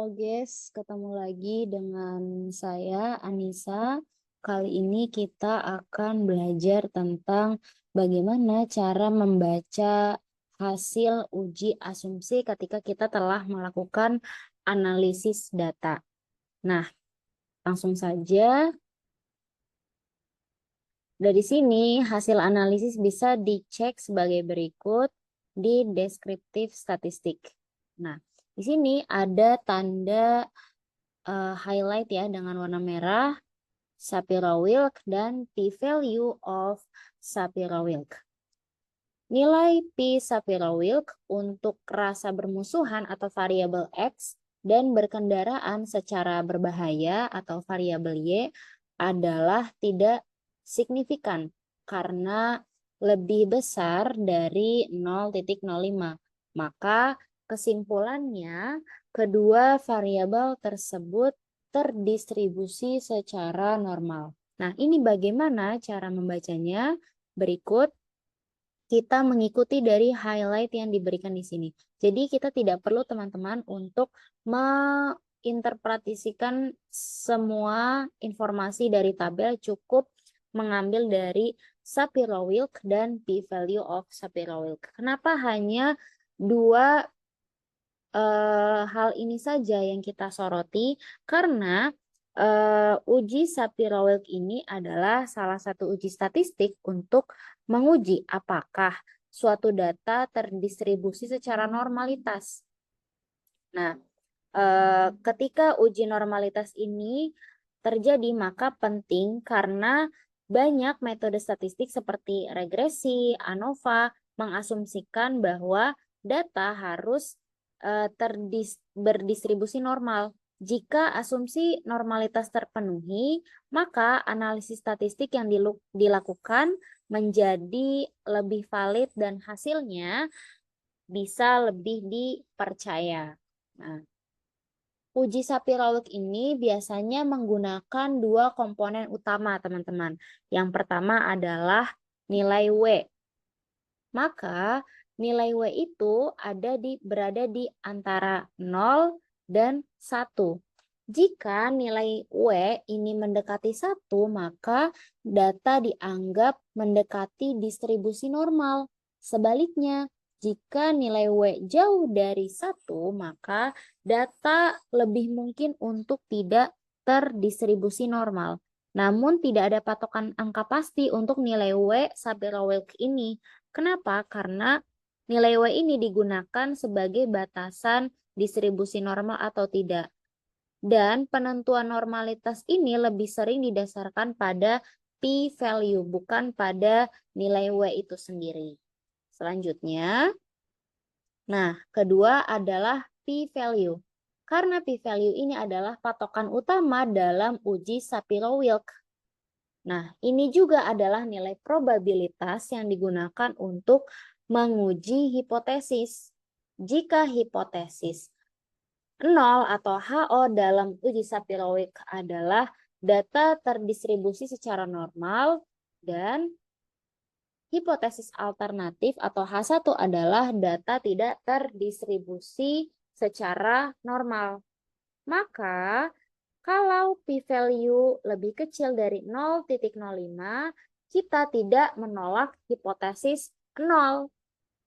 Halo guys, ketemu lagi dengan saya Anissa. Kali ini kita akan belajar tentang bagaimana cara membaca hasil uji asumsi ketika kita telah melakukan analisis data. Nah, langsung saja. Dari sini hasil analisis bisa dicek sebagai berikut di deskriptif statistik. Nah, di sini ada tanda highlight ya dengan warna merah, Shapiro-Wilk dan p-value of Shapiro-Wilk. Nilai p Shapiro-Wilk untuk rasa bermusuhan atau variabel X dan berkendaraan secara berbahaya atau variabel Y adalah tidak signifikan karena lebih besar dari 0,05. Maka kesimpulannya, kedua variabel tersebut terdistribusi secara normal. Nah, ini bagaimana cara membacanya? Berikut kita mengikuti dari highlight yang diberikan di sini. Jadi kita tidak perlu teman-teman untuk menginterpretasikan semua informasi dari tabel, cukup mengambil dari Shapiro-Wilk dan p-value of Shapiro-Wilk. Kenapa hanya dua hal ini saja yang kita soroti? Karena uji Shapiro-Wilk ini adalah salah satu uji statistik untuk menguji apakah suatu data terdistribusi secara normalitas. Nah, ketika uji normalitas ini terjadi, maka penting karena banyak metode statistik seperti regresi, ANOVA mengasumsikan bahwa data harus berdistribusi normal. Jika asumsi normalitas terpenuhi, maka analisis statistik yang dilakukan menjadi lebih valid dan hasilnya bisa lebih dipercaya. Nah, uji Shapiro-Wilk ini biasanya menggunakan dua komponen utama, teman-teman. Yang pertama adalah nilai W. Maka nilai W itu berada di antara 0 dan 1. Jika nilai W ini mendekati 1, maka data dianggap mendekati distribusi normal. Sebaliknya, jika nilai W jauh dari 1, maka data lebih mungkin untuk tidak terdistribusi normal. Namun tidak ada patokan angka pasti untuk nilai W Shapiro-Wilk ini. Kenapa? Karena nilai W ini digunakan sebagai batasan distribusi normal atau tidak. Dan penentuan normalitas ini lebih sering didasarkan pada p-value, bukan pada nilai W itu sendiri. Selanjutnya, nah, kedua adalah p-value. Karena p-value ini adalah patokan utama dalam uji Shapiro-Wilk. Nah, ini juga adalah nilai probabilitas yang digunakan untuk menguji hipotesis. Jika hipotesis 0 atau HO dalam uji Shapiro-Wilk adalah data terdistribusi secara normal dan hipotesis alternatif atau H1 adalah data tidak terdistribusi secara normal. Maka kalau p-value lebih kecil dari 0,05, kita tidak menolak hipotesis 0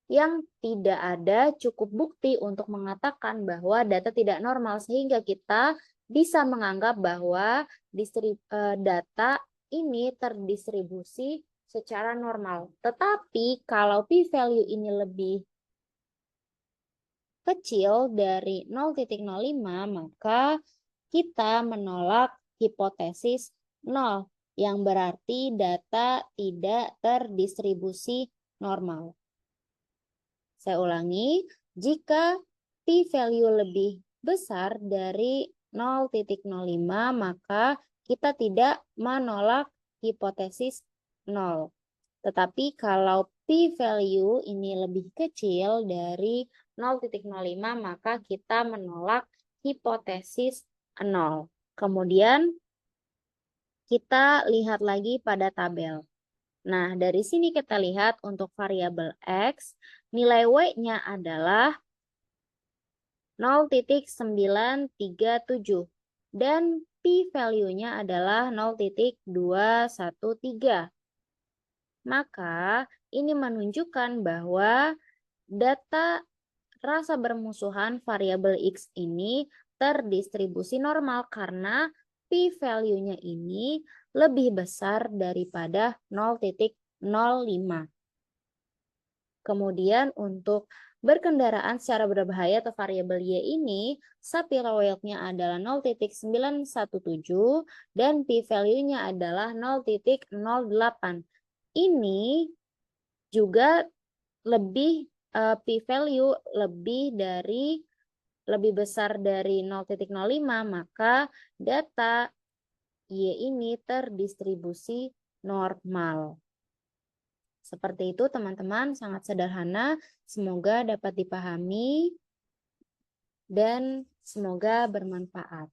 yang tidak ada cukup bukti untuk mengatakan bahwa data tidak normal, sehingga kita bisa menganggap bahwa data ini terdistribusi secara normal. Tetapi kalau p-value ini lebih kecil dari 0,05, maka kita menolak hipotesis 0, yang berarti data tidak terdistribusi normal. Saya ulangi, jika p-value lebih besar dari 0,05, maka kita tidak menolak hipotesis 0. Tetapi kalau p-value ini lebih kecil dari 0,05, maka kita menolak hipotesis 0. Kemudian kita lihat lagi pada tabel. Nah, dari sini kita lihat untuk variabel X, nilai W-nya adalah 0,937 dan p-value-nya adalah 0,213. Maka ini menunjukkan bahwa data rasa bermusuhan variabel X ini terdistribusi normal karena p-value-nya ini lebih besar daripada 0,05. Kemudian untuk berkendaraan secara berbahaya atau variabel Y ini, Sapir-Whorf-nya adalah 0,917 dan p-value-nya adalah 0,08. Ini juga p-value lebih besar dari 0,05, maka data Y ini terdistribusi normal. Seperti itu teman-teman, sangat sederhana, semoga dapat dipahami dan semoga bermanfaat.